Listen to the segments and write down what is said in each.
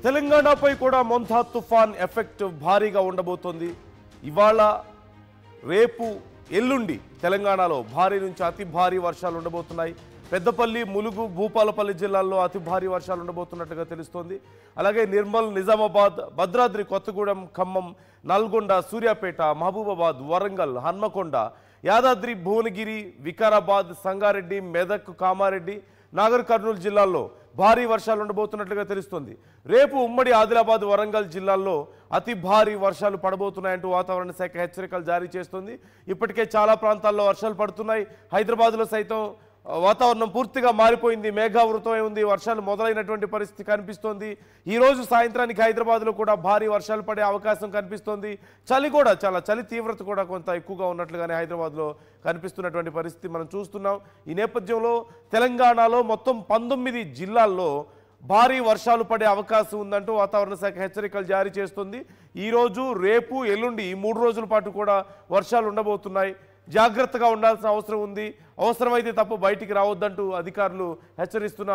తెలంగాణపై కూడా మొంతా తుఫాన్ ఎఫెక్ట్ భారీగా ఉండబోతోంది. ఇవాళ రేపు ఎల్లుండి తెలంగాణలో భారీ నుంచి అతి భారీ వర్షాలు ఉండబోతున్నాయి. పెద్దపల్లి, ములుగు, భూపాలపల్లి జిల్లాల్లో అతి భారీ వర్షాలు ఉండబోతున్నట్టుగా తెలుస్తోంది. అలాగే నిర్మల్, నిజామాబాద్, భద్రాద్రి కొత్తగూడెం, ఖమ్మం, నల్గొండ, సూర్యాపేట, మహబూబాబాద్, వరంగల్, హన్మకొండ, యాదాద్రి, భువనగిరి, వికారాబాద్, సంగారెడ్డి, మెదక్, కామారెడ్డి, నాగర్ కర్నూలు జిల్లాల్లో భారీ వర్షాలు ఉండబోతున్నట్లుగా తెలుస్తోంది. రేపు ఉమ్మడి ఆదిలాబాద్, వరంగల్ జిల్లాల్లో అతి భారీ వర్షాలు పడబోతున్నాయంటూ వాతావరణ శాఖ హెచ్చరికలు జారీ చేస్తుంది. ఇప్పటికే చాలా ప్రాంతాల్లో వర్షాలు పడుతున్నాయి. హైదరాబాద్లో సైతం వాతావరణం పూర్తిగా మారిపోయింది. మేఘావృతమై ఉంది. వర్షాలు మొదలైనటువంటి పరిస్థితి కనిపిస్తోంది. ఈ రోజు సాయంత్రానికి హైదరాబాద్లో కూడా భారీ వర్షాలు పడే అవకాశం కనిపిస్తోంది. చలి కూడా చలి తీవ్రత కూడా కొంత ఎక్కువగా ఉన్నట్లుగానే హైదరాబాద్లో కనిపిస్తున్నటువంటి పరిస్థితి మనం చూస్తున్నాం. ఈ నేపథ్యంలో తెలంగాణలో మొత్తం 19 జిల్లాల్లో భారీ వర్షాలు పడే అవకాశం ఉందంటూ వాతావరణ శాఖ హెచ్చరికలు జారీ చేస్తుంది. ఈరోజు, రేపు, ఎల్లుండి ఈ 3 రోజుల పాటు కూడా వర్షాలు ఉండబోతున్నాయి. జాగ్రత్తగా ఉండాల్సిన అవసరం ఉంది. అవసరమైతే తప్ప బయటికి రావద్దంటూ అధికారులు హెచ్చరిస్తున్న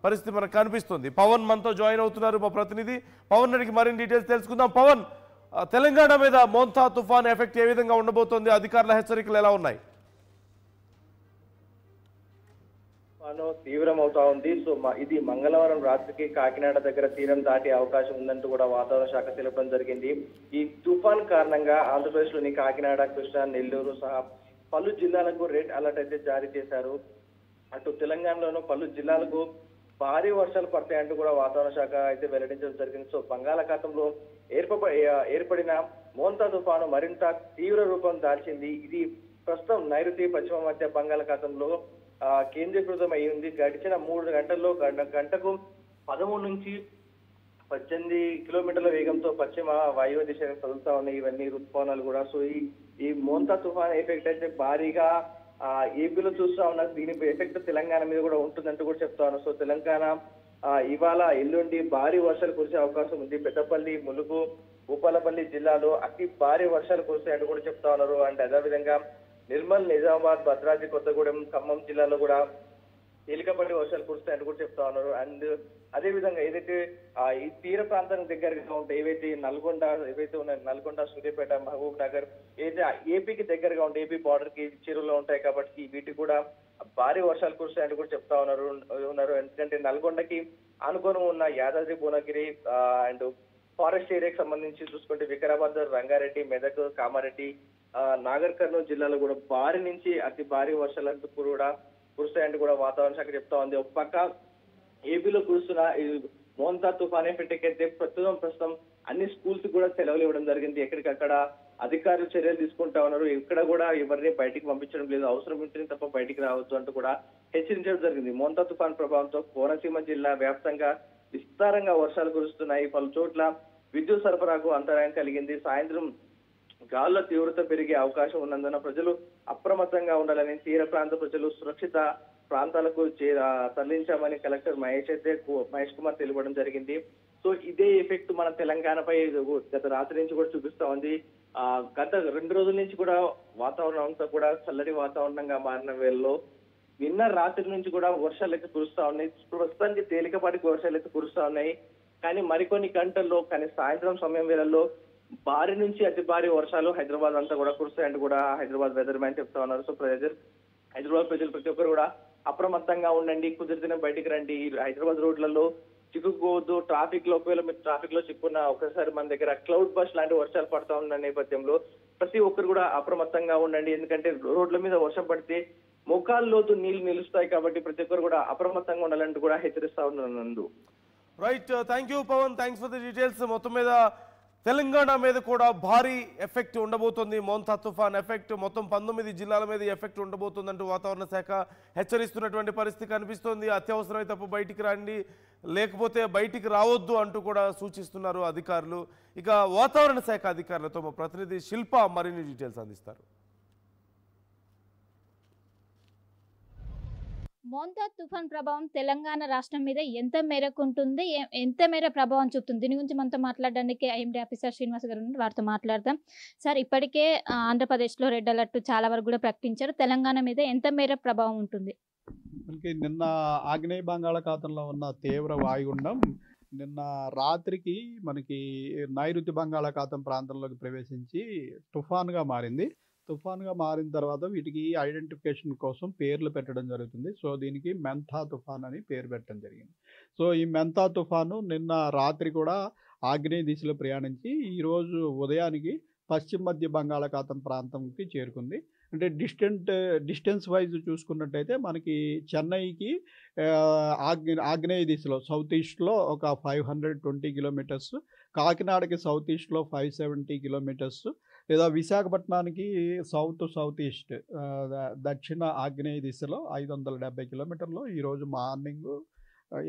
పరిస్థితి మనకు కనిపిస్తుంది. పవన్ మనతో జాయిన్ అవుతున్నారు, మా ప్రతినిధి. పవన్ అడిగి మరిన్ని డీటెయిల్స్ తెలుసుకుందాం. పవన్, తెలంగాణ మీద మోంతా తుఫాన్ ఎఫెక్ట్ ఏ విధంగా ఉండబోతోంది? అధికారుల హెచ్చరికలు ఎలా ఉన్నాయి? తీవ్రం అవుతా ఉంది. సో ఇది మంగళవారం రాత్రికి కాకినాడ దగ్గర తీరం దాటే అవకాశం ఉందంటూ కూడా వాతావరణ శాఖ తెలపడం జరిగింది. ఈ తుఫాన్ కారణంగా ఆంధ్రప్రదేశ్ లోని కాకినాడ, కృష్ణా, నెల్లూరు సహా పలు జిల్లాలకు రెడ్ అలర్ట్ అయితే జారీ చేశారు. అటు తెలంగాణలోనూ పలు జిల్లాలకు భారీ వర్షాలు పడతాయంటూ కూడా వాతావరణ శాఖ అయితే వెల్లడించడం జరిగింది. సో బంగాళాఖాతంలో ఏర్పడిన మోంతా తుఫాను మరింత తీవ్ర రూపం దాల్చింది. ఇది ప్రస్తుతం నైరుతి పశ్చిమ మధ్య బంగాళాఖాతంలో కేంద్రీకృతం అయ్యింది. గడిచిన 3 గంటల్లో గంటకు 13 నుంచి 18 కిలోమీటర్ల వేగంతో పశ్చిమ వాయువ్య దిశగా కదులుతా ఉన్నాయి ఇవన్నీ ఋతుపవనాలు కూడా. సో ఈ మోంతా తుఫాన్ ఎఫెక్ట్ అయితే భారీగా ఏపీలో చూస్తా ఉన్నారు. దీని ఎఫెక్ట్ తెలంగాణ మీద కూడా ఉంటుందంటూ కూడా చెప్తా ఉన్నారు. సో తెలంగాణ ఇవాళ, ఎల్లుండి భారీ వర్షాలు కురిసే అవకాశం ఉంది. పెద్దపల్లి, ములుగు, భూపాలపల్లి జిల్లాలో అతి భారీ వర్షాలు కురిసాయంటూ కూడా చెప్తా ఉన్నారు. అండ్ అదేవిధంగా నిర్మల్, నిజామాబాద్, భద్రాద్రి కొత్తగూడెం, ఖమ్మం జిల్లాలో కూడా తేలికపాటి వర్షాలు కురుస్తాయని కూడా చెప్తా ఉన్నారు. అండ్ అదే విధంగా ఏదైతే ఈ తీర ప్రాంతానికి దగ్గరగా ఉంటాయి, ఏవైతే ఉన్నాయి నల్గొండ, సూర్యాపేట, మహబూబ్ నగర్, ఏదైతే ఏపీకి దగ్గరగా ఉంటాయి, ఏపీ బార్డర్ కి చెరువులో ఉంటాయి కాబట్టి వీటికి కూడా భారీ వర్షాలు కురుస్తాయని కూడా చెప్తా ఉన్నారు. ఎందుకంటే నల్గొండకి ఆనుకొని ఉన్న యాదాద్రి, భువనగిరి అండ్ ఫారెస్ట్ ఏరియాకి సంబంధించి చూసుకుంటే వికారాబాద్, రంగారెడ్డి, మెదక్, కామారెడ్డి, నాగర్ కర్నూలు జిల్లాలో కూడా భారీ నుంచి అతి భారీ వర్షాలు కూడా కురుస్తాయంటూ కూడా వాతావరణ శాఖ చెప్తా ఉంది. ఒక పక్క ఏపీలో కురుస్తున్న ఈ మోంతా తుఫాన్ ఎఫెక్ట్ అయితే ప్రస్తుతం అన్ని స్కూల్స్ కూడా సెలవులు ఇవ్వడం జరిగింది. ఎక్కడికక్కడ అధికారులు చర్యలు తీసుకుంటా ఉన్నారు. ఇక్కడ కూడా ఎవరిని బయటికి పంపించడం లేదు. అవసరం ఉంటేనే తప్ప బయటికి రావద్దు అంటూ కూడా హెచ్చరించడం జరిగింది. మోంతా తుఫాన్ ప్రభావంతో కోనసీమ జిల్లా వ్యాప్తంగా విస్తారంగా వర్షాలు కురుస్తున్నాయి. పలు చోట్ల విద్యుత్ సరఫరాకు అంతరాయం కలిగింది. సాయంత్రం గాలుల తీవ్రత పెరిగే అవకాశం ఉన్నందున ప్రజలు అప్రమత్తంగా ఉండాలని, తీర ప్రాంత ప్రజలు సురక్షిత ప్రాంతాలకు తరలించామని కలెక్టర్ మహేష్ కుమార్ తెలియడం జరిగింది. సో ఇదే ఎఫెక్ట్ మన తెలంగాణపై గత రాత్రి నుంచి కూడా చూపిస్తా ఉంది. గత 2 రోజుల నుంచి కూడా వాతావరణం అంతా కూడా చల్లటి వాతావరణంగా మారిన వేళలో నిన్న రాత్రి నుంచి కూడా వర్షాలు అయితే కురుస్తా ఉన్నాయి. ప్రస్తుతానికి తేలికపాటి వర్షాలు అయితే కురుస్తా ఉన్నాయి. కానీ మరికొన్ని గంటల్లో, కానీ సాయంత్రం సమయం వేళల్లో భారీ నుంచి అతి భారీ వర్షాలు హైదరాబాద్ అంతా కూడా కురుస్తాయంటూ కూడా హైదరాబాద్ వెదర్ మ్యాన్ చెప్తా ఉన్నారు. సో హైదరాబాద్ ప్రజలు ప్రతి ఒక్కరు కూడా అప్రమత్తంగా ఉండండి. కుదిరితేనే బయటికి రండి. హైదరాబాద్ రోడ్లలో చిక్కుకోవద్దు. ట్రాఫిక్ లో ఒకవేళ మీరు ట్రాఫిక్ లో చిక్కున్న ఒకసారి మన దగ్గర క్లౌడ్ బస్ లాంటి వర్షాలు పడతా ఉన్న నేపథ్యంలో ప్రతి ఒక్కరు కూడా అప్రమత్తంగా ఉండండి. ఎందుకంటే రోడ్ల మీద వర్షం పడితే మోకాల్లోతు నీళ్లు నిలుస్తాయి కాబట్టి ప్రతి ఒక్కరు కూడా అప్రమత్తంగా ఉండాలంటూ కూడా హెచ్చరిస్తా ఉన్నాను. Right, thank you Pavan, thanks for the details. మొత్తం మీద తెలంగాణ మీద కూడా భారీ ఎఫెక్ట్ ఉండబోతుంది. మోంతా తుఫాన్ ఎఫెక్ట్ మొత్తం 19 జిల్లాల మీద ఎఫెక్ట్ ఉండబోతుందంటూ వాతావరణ శాఖ హెచ్చరిస్తున్నటువంటి పరిస్థితి కనిపిస్తోంది. అత్యవసరమైతే తప్ప బయటికి రండి, లేకపోతే బయటికి రావద్దు అంటూ కూడా సూచిస్తున్నారు అధికారులు. ఇక వాతావరణ శాఖ అధికారులతో మా ప్రతినిధి శిల్ప మరిన్ని డీటెయిల్స్ అందిస్తారు. మోంతా తుఫాన్ ప్రభావం తెలంగాణ రాష్ట్రం మీద ఎంత మేరకు ఉంటుంది, ఎంత మేర ప్రభావం చూపుతుంది, దీని గురించి మనతో మాట్లాడడానికి ఐఎండీ ఆఫీసర్ శ్రీనివాస్ గారు ఉన్నారు. వారితో మాట్లాడదాం. సార్, ఇప్పటికే ఆంధ్రప్రదేశ్లో రెడ్ అలర్ట్ చాలా వరకు కూడా ప్రకటించారు. తెలంగాణ మీద ఎంత మేర ప్రభావం ఉంటుంది? మనకి నిన్న ఆగ్నేయ బంగాళాఖాతంలో ఉన్న తీవ్ర వాయుగుండం నిన్న రాత్రికి మనకి నైరుతి బంగాళాఖాతం ప్రాంతంలోకి ప్రవేశించి తుఫాన్గా మారింది. తుఫాన్గా మారిన తర్వాత వీటికి ఐడెంటిఫికేషన్ కోసం పేర్లు పెట్టడం జరుగుతుంది. సో దీనికి మెంథా తుఫాన్ అని పేరు పెట్టడం జరిగింది. సో ఈ మెంథా తుఫాను నిన్న రాత్రి కూడా ఆగ్నేయ దిశలో ప్రయాణించి ఈరోజు ఉదయానికి పశ్చిమ మధ్య బంగాళాఖాతం ప్రాంతంకి చేరుకుంది. అంటే డిస్టెన్స్ వైజ్ చూసుకున్నట్టయితే మనకి చెన్నైకి ఆగ్నేయ దిశలో సౌత్ ఈస్ట్లో ఒక 520 కిలోమీటర్స్, కాకినాడకి సౌత్ ఈస్ట్లో 570 కిలోమీటర్స్, లేదా విశాఖపట్నానికి సౌత్ ఈస్ట్ దక్షిణ ఆగ్నేయ దిశలో 570 కిలోమీటర్లు ఈరోజు మార్నింగ్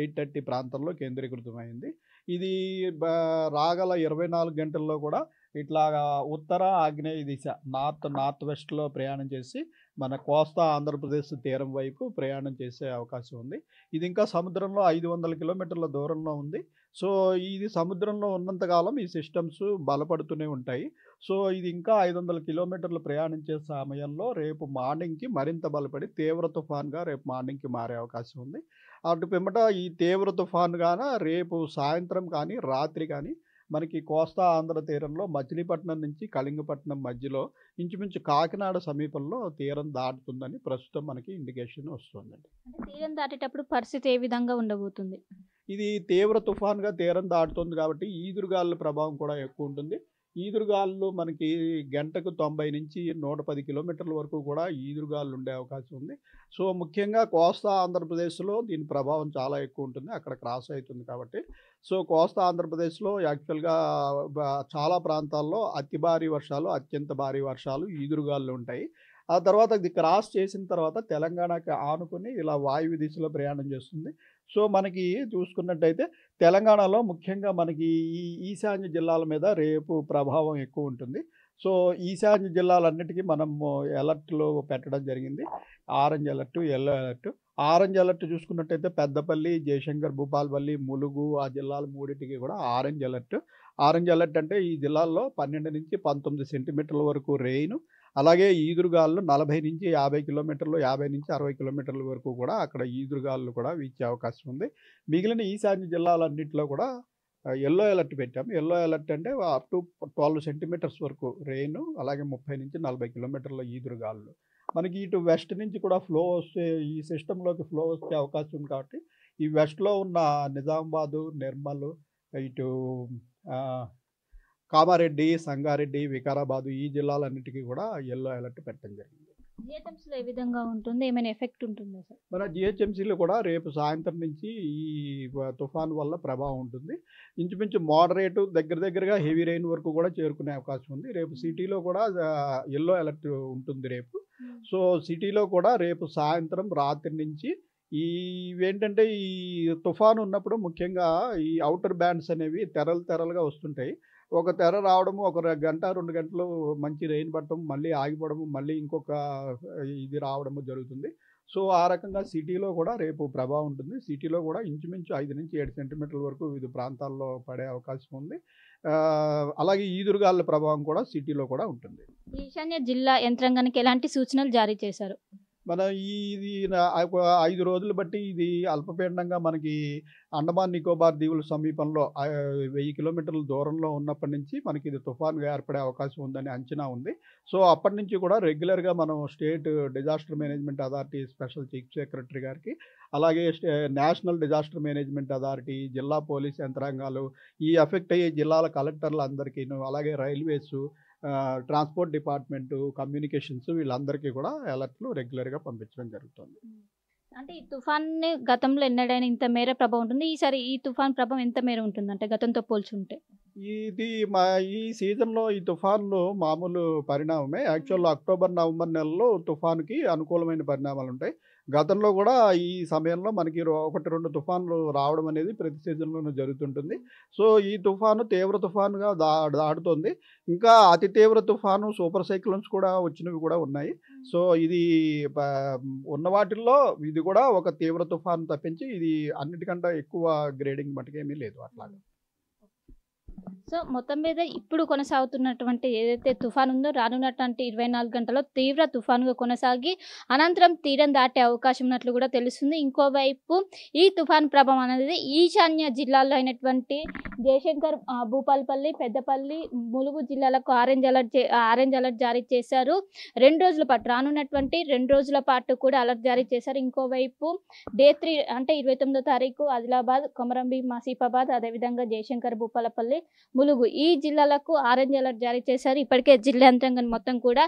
8:30 ప్రాంతంలో కేంద్రీకృతమైంది. ఇది రాగల 24 గంటల్లో కూడా ఇట్లాగా ఉత్తర ఆగ్నేయ దిశ నార్త్ వెస్ట్లో ప్రయాణం చేసి మన కోస్తా ఆంధ్రప్రదేశ్ తీరం వైపు ప్రయాణం చేసే అవకాశం ఉంది. ఇది ఇంకా సముద్రంలో 500 కిలోమీటర్ల దూరంలో ఉంది. సో ఇది సముద్రంలో ఉన్నంతకాలం ఈ సిస్టమ్స్ బలపడుతూనే ఉంటాయి. సో ఇది ఇంకా 500 కిలోమీటర్లు ప్రయాణించే సమయంలో రేపు మార్నింగ్కి మరింత బలపడి తీవ్ర తుఫాన్గా రేపు మార్నింగ్కి మారే అవకాశం ఉంది. అటు పిమ్మట ఈ తీవ్ర తుఫాన్గాన రేపు సాయంత్రం కానీ రాత్రి కానీ మనకి కోస్తా ఆంధ్ర తీరంలో మచిలీపట్నం నుంచి కళింగపట్నం మధ్యలో ఇంచుమించు కాకినాడ సమీపంలో తీరం దాటుతుందని ప్రస్తుతం మనకి ఇండికేషన్ వస్తుందండి. అంటే తీరం దాటేటప్పుడు పరిస్థితి ఏ విధంగా ఉండబోతుంది? ఇది తీవ్ర తుఫాన్గా తీరం దాటుతుంది కాబట్టి ఈదురుగాలుల ప్రభావం కూడా ఎక్కువ ఉంటుంది. ఈదురుగాలు మనకి గంటకు 90 నుంచి 110 కిలోమీటర్ల వరకు కూడా ఈదురుగాలు ఉండే అవకాశం ఉంది. సో ముఖ్యంగా కోస్తా ఆంధ్రప్రదేశ్లో దీని ప్రభావం చాలా ఎక్కువ ఉంటుంది, అక్కడ క్రాస్ అవుతుంది కాబట్టి. సో కోస్తా ఆంధ్రప్రదేశ్లో యాక్చువల్గా చాలా ప్రాంతాల్లో అతి భారీ వర్షాలు, అత్యంత భారీ వర్షాలు, ఈదురుగాలు ఉంటాయి. ఆ తర్వాత ఇది క్రాస్ చేసిన తర్వాత తెలంగాణకి ఆనుకుని ఇలా వాయువ్య దిశలో ప్రయాణం చేస్తుంది. సో మనకి చూసుకున్నట్టయితే తెలంగాణలో ముఖ్యంగా మనకి ఈ ఈశాన్య జిల్లాల మీద రేపు ప్రభావం ఎక్కువ ఉంటుంది. సో ఈశాన్య జిల్లాలన్నిటికీ మనము అలర్ట్లో పెట్టడం జరిగింది, orange alert, yellow alert. Orange alert చూసుకున్నట్టయితే పెద్దపల్లి, జయశంకర్, భూపాలపల్లి, ములుగు ఆ జిల్లాల మూడింటికి కూడా ఆరెంజ్ అలర్ట్. ఆరెంజ్ అలర్ట్ అంటే ఈ జిల్లాల్లో 12 నుంచి 19 సెంటీమీటర్ల వరకు రెయిన్, అలాగే ఈదురుగాలు 40 నుంచి 50 కిలోమీటర్లు, 50 నుంచి 60 కిలోమీటర్ల వరకు కూడా అక్కడ ఈదురుగాలు కూడా వీచే అవకాశం ఉంది. మిగిలిన ఈశాన్య జిల్లాలన్నింటిలో కూడా ఎల్లో అలర్ట్ పెట్టాము. ఎల్లో అలర్ట్ అంటే అప్ టు 12 సెంటీమీటర్స్ వరకు రెయిన్, అలాగే 30 నుంచి 40 కిలోమీటర్ల ఈదురుగాలు. మనకి ఇటు వెస్ట్ నుంచి కూడా ఫ్లో వస్తే ఈ సిస్టంలోకి ఫ్లో వచ్చే అవకాశం ఉంది కాబట్టి ఈ వెస్ట్లో ఉన్న నిజామాబాదు, నిర్మల్, ఇటు కామారెడ్డి, సంగారెడ్డి, వికారాబాదు ఈ జిల్లాలన్నిటికీ కూడా ఎల్లో అలర్ట్ పెట్టడం జరిగింది. జిహెచ్ఎంసీలో ఏ విధంగా ఉంటుంది? ఏమైనా ఎఫెక్ట్ ఉంటుందా సార్? మన జిహెచ్ఎంసీలో కూడా రేపు సాయంత్రం నుంచి ఈ తుఫాన్ వల్ల ప్రభావం ఉంటుంది. ఇంచుమించు మోడరేటు దగ్గరగా హెవీ రెయిన్ వరకు కూడా చేరుకునే అవకాశం ఉంది. రేపు సిటీలో కూడా ఎల్లో అలర్ట్ ఉంటుంది రేపు. సో సిటీలో కూడా రేపు సాయంత్రం రాత్రి నుంచి ఇవేంటంటే ఈ తుఫాను ఉన్నప్పుడు ముఖ్యంగా ఈ అవుటర్ బ్యాండ్స్ అనేవి తెరలుగా వస్తుంటాయి. ఒక తెర రావడము, ఒక గంట 2 గంటలు మంచి రెయిన్ పడటం, మళ్ళీ ఆగిపోవడము, మళ్ళీ ఇంకొక ఇది రావడము జరుగుతుంది. సో ఆ రకంగా సిటీలో కూడా రేపు ప్రభావం ఉంటుంది. సిటీలో కూడా ఇంచుమించు 5 నుంచి 7 సెంటీమీటర్ల వరకు వివిధ ప్రాంతాల్లో పడే అవకాశం ఉంది. అలాగే ఈదురుగాల ప్రభావం కూడా సిటీలో కూడా ఉంటుంది. ఈశాన్య జిల్లా యంత్రాంగానికి ఎలాంటి సూచనలు జారీ చేశారు? మన ఇది 5 రోజులు బట్టి ఇది అల్పపీడనంగా మనకి అండమాన్ నికోబార్ దీవుల సమీపంలో 1000 కిలోమీటర్ల దూరంలో ఉన్నప్పటి నుంచి మనకి ఇది తుఫాన్గా ఏర్పడే అవకాశం ఉందని అంచనా ఉంది. సో అప్పటి నుంచి కూడా రెగ్యులర్గా మనం state disaster management authority special chief secretary గారికి, అలాగే నేషనల్ డిజాస్టర్ మేనేజ్మెంట్ అథారిటీ, జిల్లా పోలీస్ యంత్రాంగాలు, ఈ ఎఫెక్ట్ అయ్యే జిల్లాల కలెక్టర్లు అందరికీను, అలాగే రైల్వేస్, ట్రాన్స్పోర్ట్ డిపార్ట్మెంటు, కమ్యూనికేషన్స్ వీళ్ళందరికీ కూడా అలర్ట్లు రెగ్యులర్గా పంపించడం జరుగుతుంది. అంటే ఈ తుఫాన్ గతంలో ఎన్నడైనా ఇంత మేర ప్రభావం ఉంటుంది, ఈసారి ఈ తుఫాన్ ప్రభావం ఎంత మేర ఉంటుంది అంటే గతంతో పోల్చుంటే? ఈ సీజన్లో ఈ తుఫాన్లు మామూలు పరిణామమే. యాక్చువల్ అక్టోబర్, నవంబర్ నెలలో తుఫాన్కి అనుకూలమైన పరిణామాలు ఉంటాయి. గతంలో కూడా ఈ సమయంలో మనకి 1-2 తుఫాన్లు రావడం అనేది ప్రతి సీజన్లోనూ జరుగుతుంటుంది. సో ఈ తుఫాను తీవ్ర తుఫానుగా దాటుతుంది. ఇంకా అతి తీవ్ర తుఫాను, సూపర్ సైక్లోన్స్ కూడా వచ్చినవి కూడా ఉన్నాయి. సో ఇది ఉన్న వాటిల్లో ఇది కూడా ఒక తీవ్ర తుఫాను తప్పించి ఇది అన్నిటికంటే ఎక్కువ గ్రేడింగ్ మటుకేమీ లేదు అట్లాగా. సో మొత్తం మీద ఇప్పుడు కొనసాగుతున్నటువంటి ఏదైతే తుఫాన్ ఉందో రానున్నటువంటి 24 గంటల్లో తీవ్ర తుఫానుగా కొనసాగి అనంతరం తీరం దాటే అవకాశం ఉన్నట్లు కూడా తెలుస్తుంది. ఇంకోవైపు ఈ తుఫాన్ ప్రభావం అనేది ఈశాన్య జిల్లాల్లో అయినటువంటి జయశంకర్, భూపాలపల్లి, పెద్దపల్లి, ములుగు జిల్లాలకు ఆరెంజ్ అలర్ట్ జారీ చేశారు. 2 రోజుల పాటు రానున్నటువంటి 2 రోజుల పాటు కూడా అలర్ట్ జారీ చేశారు. ఇంకోవైపు డే 3 అంటే 29వ తారీఖు ఆదిలాబాద్, కొమరంభీం, ఆసిఫాబాద్, అదేవిధంగా జయశంకర్, భూపాలపల్లి, ములుగు ఈ జిల్లాలకు ఆరెంజ్ అలర్ట్ జారీ చేశారు. ఇప్పటికే జిల్లా యంత్రాంగం మొత్తం కూడా